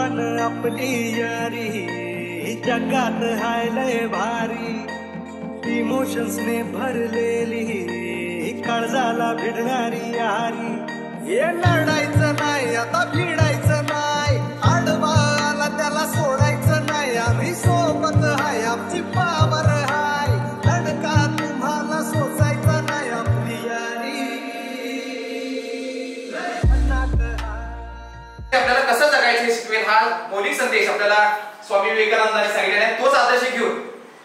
मन आपली यारी जगात हाय लय भारी इमोशन्स ने भरलेली काळजाला भिडणारी यारी हे लढायचं नाही आता भिडायचं नाही आडवाला त्याला सोडायचं नाही आम्ही सोबत हाय आमची पावर हाय लढका तुम्हाला सोसायचा नाही आपली यारी आपल्याला कसं जगायचं हे शिकवेल हा मौलिक संदेश आपल्याला स्वामी विवेकानंदांनी सांगितलेला आहे तोच आदर्श घेऊन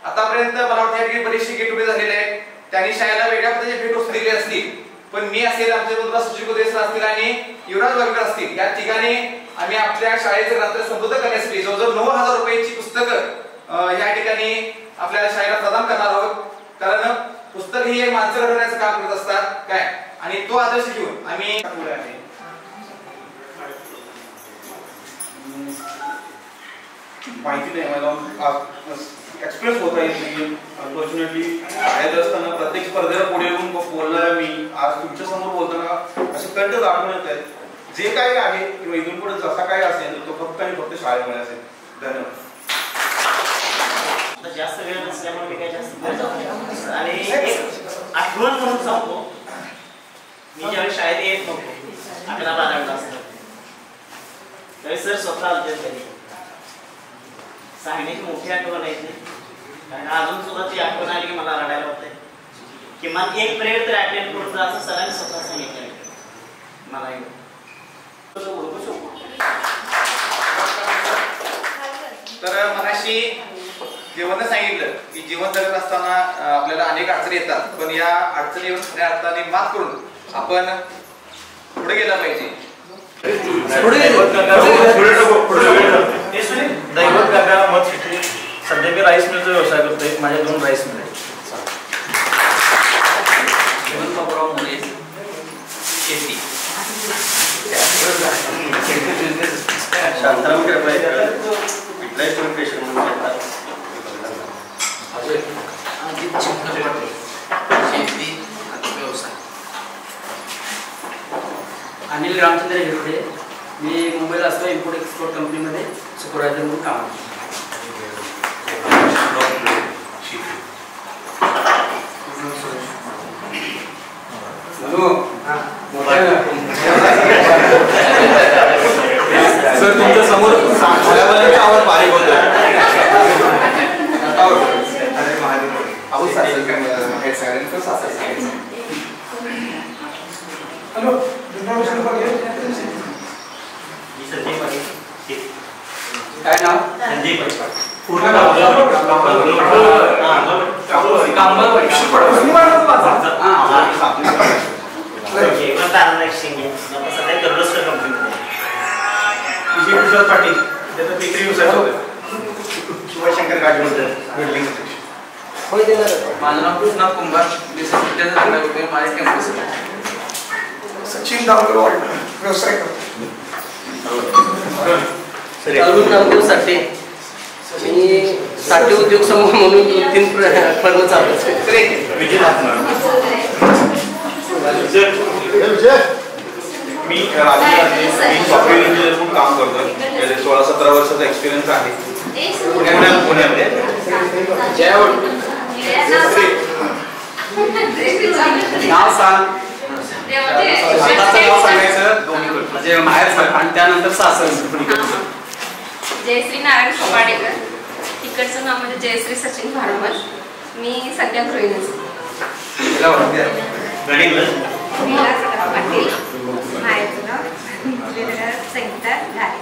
आतापर्यंत मला वाटतं या ठिकाणी बरेचसे गेट टुगेदर झालेले आहेत त्यांनी शाळेला वेगळ्या पद्धतीचे भेट वस्तू दिली असतील पण मी असेल आमचे बंधू सुशील देशर असतील आणि युवराज वागकर असतील या ठिकाणी आम्ही आपल्या शाळेचे ग्रंथ समृद्ध करण्यासाठी जवळजवळ 9,000 रुपयाची पुस्तकं या ठिकाणी आपल्याला शाळेला प्रदान करणार आहोत कारण पुस्तक ही एक माणसं घडवण्याचं काम करत असतात काय आणि तो आदर्श घेऊन आम्ही माहिती नाही मला एक्सप्रेस होता येत नाही अनफॉर्च्युनेटली शाळेत असताना प्रत्येक स्पर्धेला पुढे येऊन बोलणारा मी आज तुमच्या समोर बोलताना असे कंठ दाखवून येत आहेत जे काही आहे किंवा इथून पुढे जसा काही असेल तो फक्त आणि फक्त शाळेमुळे असेल धन्यवाद जास्त वेळ नसल्यामुळे मी काही जास्त आणि एक आठवण म्हणून सांगतो मी ज्यावेळी शाळेत येत नव्हतो 11-12 असतो त्यावेळी सर स्वतः आलते सांगण्याची मोठी आठवण आहे कारण अजून सुद्धा ती आठवण आली की मला रडायला होतंय किमान एक पिरियड तर अटेंड करतो असं सरांनी स्वतः सांगितलं मला तर मगाशी जेवण सांगितलं की जीवन जगत असताना आपल्याला अनेक अडचणी येतात पण या अडचणीवर खऱ्या अर्थाने मात करून आपण पुढे गेला पाहिजे दैवत काका मत सिटी सध्या मी राईस मिलचा व्यवसाय करतोय माझ्या 2 राईस मिल आहेत शेती शांताराम कृपया कुठलाही स्टोन पेशंट म्हणून येतात शेती व्यवसाय अनिल रामचंद्र हिरडे मी मुंबईला असतो इम्पोर्ट एक्सपोर्ट कंपनीमध्ये सुपरवायझर म्हणून काम सर तुमच्या समोर आवड बारीक होतं हॅलो काय नाव संजय पाटील पूर्ण पाटील त्याचं डिग्री शिवशंकर गाडीमध्ये बिल्डिंग माझं नाव कृष्णा कुंभार माझे कॅम्पस सचिन दामोदर व्यवसाय करतो साठी मी साठी उद्योग समूह म्हणून 2-3 फर्म चालवतो मी सॉफ्टवेअर इंजिनियर म्हणून काम करतोय 16-17 वर्षाचा एक्सपिरियन्स आहे पुण्यामध्ये नाव सांग नाव सांगायचं म्हणजे माहेर आणि त्यानंतर सासर जयश्री नारायण सोपाडेकर तिकडचं नाव म्हणजे जयश्री सचिन भारमल मी सध्या गृहिणी पाटील माहेरचं नाव संगीता घारे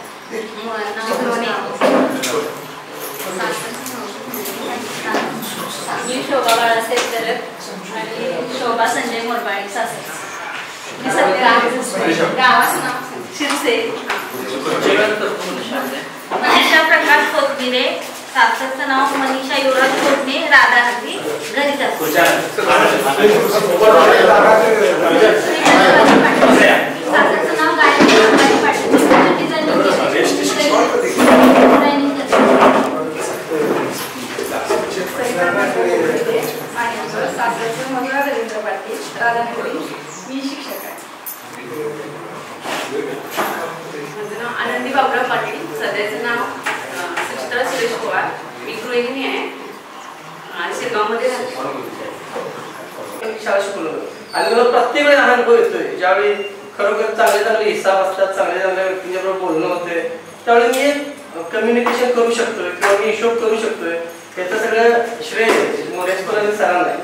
मी शोभा बाळासाहेब जलद आणि शोभा संजय मोरबाळे सासर मी सध्या गावाचं नाव शिरसे मनीषा प्रकाश कोथगिरे सासरचं नाव मनीषा युवराज कोटणे राधा नगरी घरीच असतो सासरचं नाव गायत्री पाटील सासरचं मंगळा रवींद्र पाटील राधा नगरी मी शिक्षक आहे. माझं नाव आनंदी बाबुराव पाटील सध्याचं मी गृहिणी आहे आणि शिरगावमध्ये राहते. शाळा शिकवलं आणि मला प्रत्येक वेळी हा अनुभव येतोय. ज्यावेळी खरोखर चांगले चांगले हिसाब असतात, चांगल्या चांगल्या व्यक्तींच्या बरोबर बोलणं होते, त्यावेळी मी कम्युनिकेशन करू शकतोय किंवा मी हिशोब करू शकतोय. याचं सगळं श्रेय मोरेस्कर आणि सरांना आहे.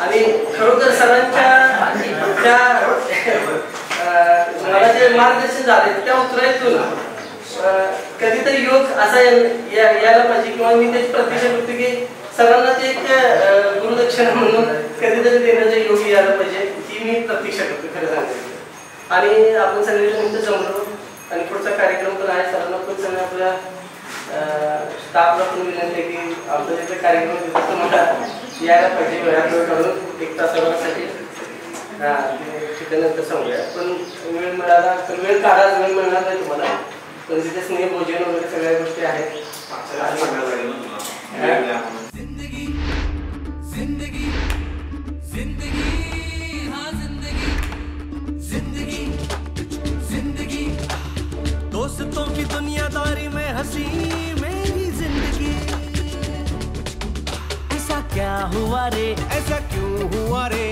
आणि खरोखर सरांच्या मला जे मार्गदर्शन झाले त्या उत्तरातून कधीतरी योग असा यायला पाहिजे किंवा मी त्याची प्रतीक्षा करतो की सरांना ते एक गुरुदक्षिणा म्हणून कधीतरी देण्याचा योग यायला पाहिजे ही मी प्रतीक्षा करतो खरं सांगायचं. आणि आपण सगळे मित्र जमलो आणि पुढचा कार्यक्रम पण आहे. सरांना पण सगळं आपल्या स्टाफला पण विनंती आहे की आपला जिथे कार्यक्रम दिसतो तुम्हाला यायला पाहिजे वेळात वेळ काढून 1 तासासाठी त्यानंतर सांगूया. पण वेळ मिळाला तर वेळ काढा, वेळ मिळणार नाही तुम्हाला, पण तिथे स्नेह भोजन वगैरे सगळ्या गोष्टी आहेत. जिंदगी जिंदगी जिंदगी हाँ जिंदगी जिंदगी जिंदगी दोस्तों की दुनियादारी में हंसी मेरी जिंदगी. ऐसा क्या हुआ रे, ऐसा क्यों हुआ रे,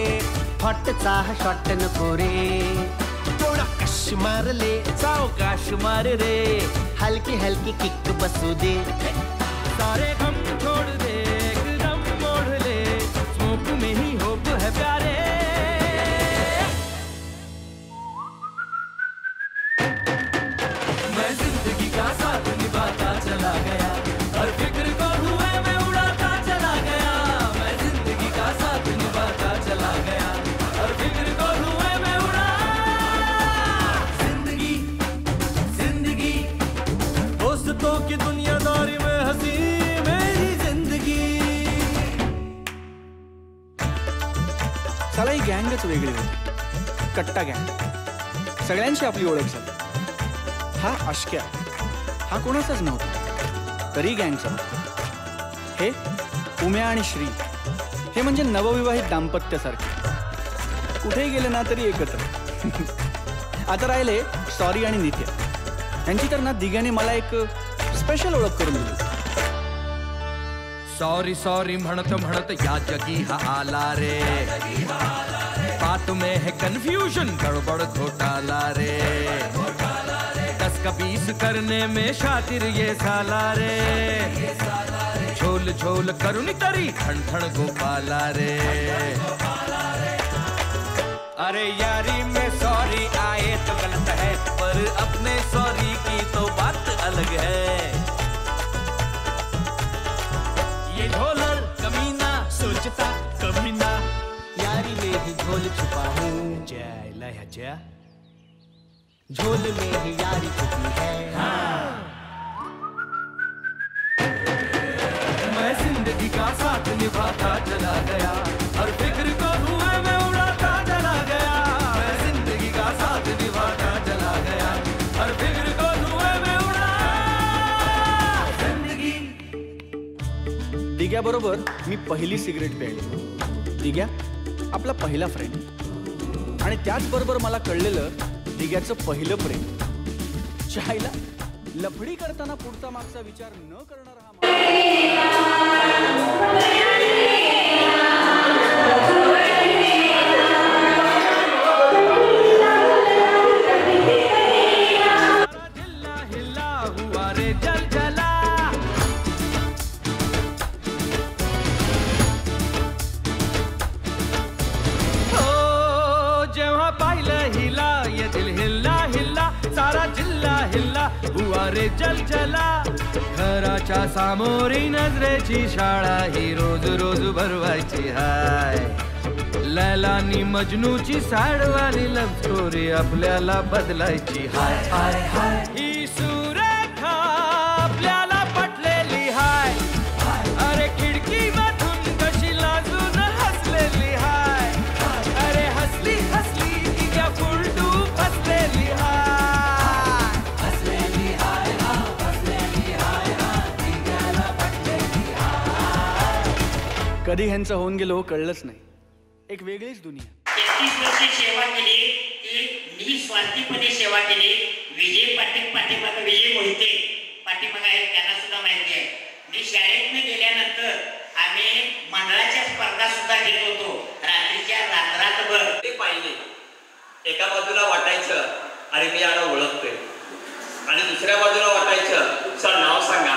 हॉटचा शॉट नको रे, थोड़ा कश मार ले, सावकाश मार रे, हल्की हल्की किक बसू दे, सारे गम छोड़ दे, एकदम मोड़ ले, स्मोक में ही होप है प्यारे. मैं जिंदगी का साथ निभाता चला गया, हर फिक्र को धुएं में उड़ाता चला गया. मैं जिंदगी का साथ निभाता चला गया, हर फिक्र को धुएं में उड़ा. जिंदगी जिंदगी दोस्तों की दुनियादारी में हंसी मेरी जिंदगी. चला ही गँगच वेगळी होती, कट्टा गँग. सगळ्यांची आपली ओळख झाली. हा अश्क्या हा कोणाचाच नव्हता, तरी गँगचा होता. हे उम्या आणि श्री हे म्हणजे नवविवाहित दाम्पत्यासारखे, कुठेही गेले ना तरी एकत्र. आता राहिले सॉरी आणि नित्या. यांची तर ना दिघ्याने मला एक स्पेशल ओळख करून दिली. सॉरी सॉरी म्हणत म्हणत या जगी हा आला रे, बात में है कंफ्यूजन गड़बड़ घोटाला रे, 10 का 20 करने में शातिर ये साला रे, झोल झोल करुणी तरी ठण ठण गोपाला रे. अरे यारी में सॉरी आए तो गलत है, पर अपने सॉरी की तो बात अलग है. ये झोलर कमीना सोचता कभी ना, यारी में ही झोल छुपा हूँ, जय लया जय, झोल में ही यारी छुपी है. हाँ. मैं जिंदगी का साथ निभाता चला गया, हर फिक्र को धुएं में उड़ाता चला गया. मैं जिंदगी का साथ निभाता चला गया, हर फिक्र को धुएं में उड़ा. जिंदगी. दिग्या बरोबर मी पहिली सिगरेट प्यायली. दिग्या आपला पहिला फ्रेंड आणि त्याचबरोबर मला कळलेलं दिग्याचं पहिलं प्रेम. चायला लफडी करताना पुढचा मागचा विचार न करणारा हुआ रे जल जला. घराच्या सामोरी नजरेची शाळा ही रोज रोज भरवायची हाय. लैलानी मजनूची सॅडवाली लव्ह स्टोरी आपल्याला बदलायची हाय हाय हाय. ही सुरेखा आपल्याला पटलेली हाय. अरे खिडकी मधून कशी लाजून हसलेली हाय. अरे हसली हसली तिच्या फुलटू फसलेली हाय. कधी ह्यांचं होऊन गेलो कळलंच नाही. एक वेगळीच दुनिया. 33 वर्षे सेवा केली, ती निस्वार्थीपणे सेवा केली. विजय पाटील पाठीमागे, विजय मोहिते पाठीमागे आहेत, त्यांना सुद्धा माहिती आहे. मी शाळेत मंडळाच्या स्पर्धा सुद्धा घेत होतो रात्रीच्या रात्रभर. ते पाहिले एका बाजूला वाटायचं अरे मी याला ओळखतोय आणि दुसऱ्या बाजूला वाटायचं सर नाव सांगा.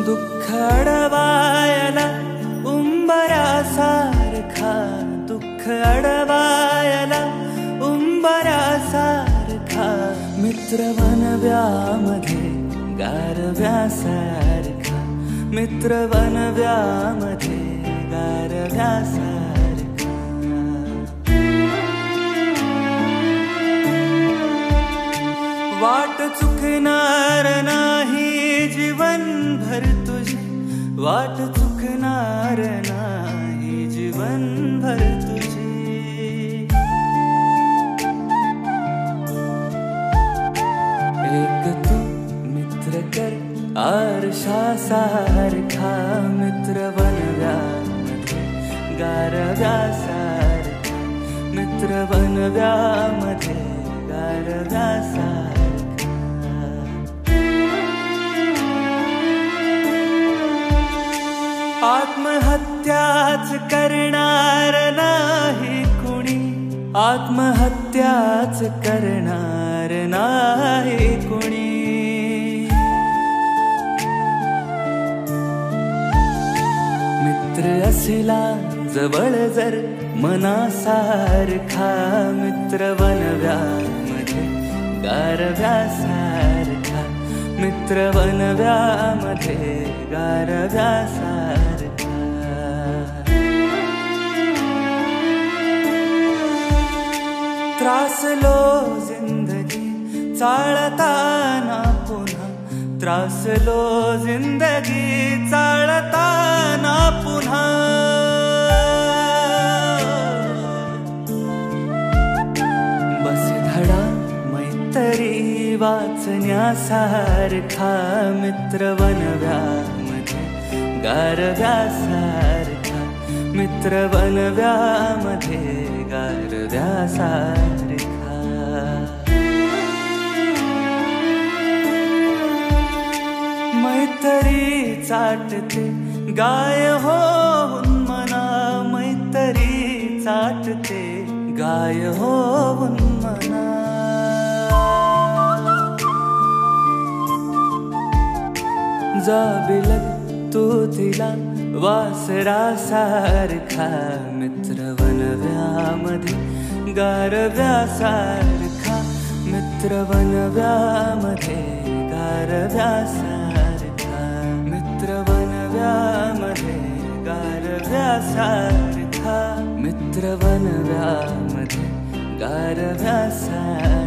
दुःख अडवायला उंबऱ्यासारखा, दुःख अडवायला उंबऱ्यासारखा, मित्र वनव्यामध्ये गारव्यासारखा, मित्र वनव्यामध्ये गारव्यासारखा. वाट चुकणार नाही जीवनभर तुझी, वाट चुकणार नाही जीवनभर तुझी. एक तू मित्र कर आरशासारखा, मित्र वनव्यामध्ये गारव्यासारखा, मित्र वनव्यामध्ये गारव्यासारखा. आत्महत्याच करणार नाही कुणी, आत्महत्याच करणार नाही कुणी. मित्र असला जवळ जर मनासारखा, मित्र वनव्यामध्ये गारव्यासारखा, मित्र वनव्यामध्ये गारव्यासारखा. त्रासलो जिंदगी चाळताना पुन्हा, त्रासलो जिंदगी चाळताना पुन्हा. बस धडा मैत्री वाचण्यासारखा, मित्र वनव्यामध्ये गारव्यासारखा, मित्र वनव्यामध्ये गारव्यासारखा. मैत्री चाटते गाय होऊन मना, मैत्री चाटते गाय होऊन मना. जाबिलक तू तिला वासरासारखा, मित्र वनव्यामध्ये गारव्यासारखा, मित्र वनव्यामध्ये गारव्यासारखा, मित्र वनव्यामध्ये गारव्यासारखा, मित्र वनव्यामध्ये गारव्यासारखा.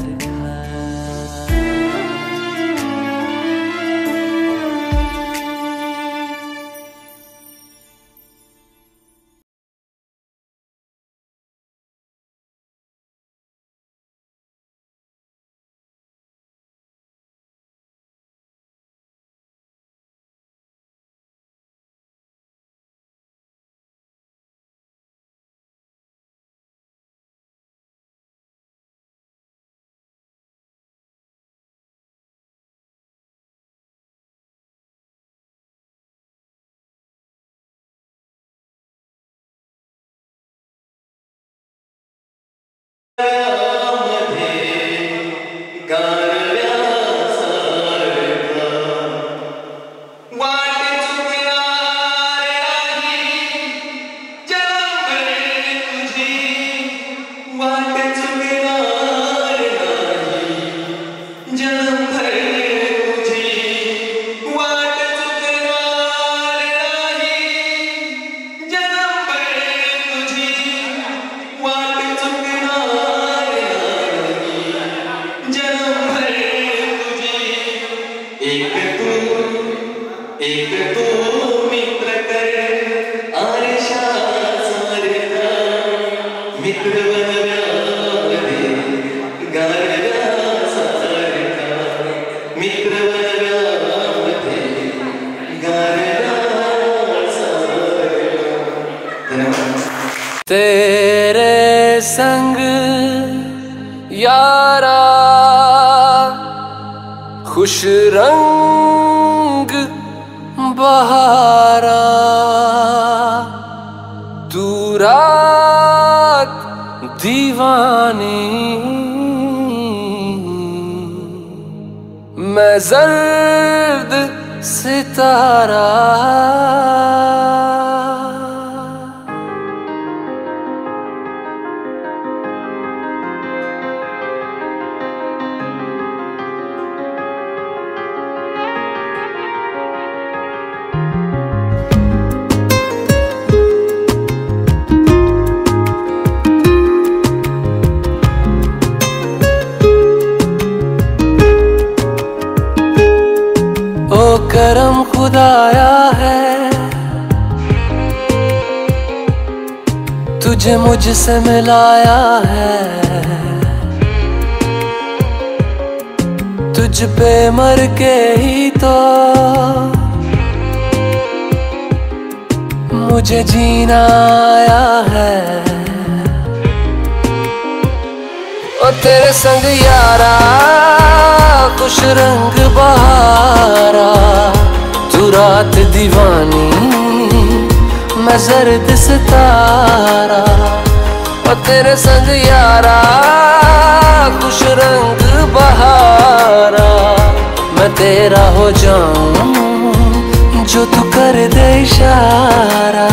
तेरे संग यारा खुश रंग बहारा, तू रात दीवानी, मैं जर्द सितारा। करम खुदाया है तुझे मुझसे मिलाया है, तुझ पे मर के ही तो मुझे जीना आया है। ओ तेरे संग यारा खुश रंग बहारा, तू रात दीवानी, मैं जर्द सितारा। ओ तेरे संग यारा खुश रंग बहारा, मैं तेरा हो जाऊं जो तू कर दे इशारा।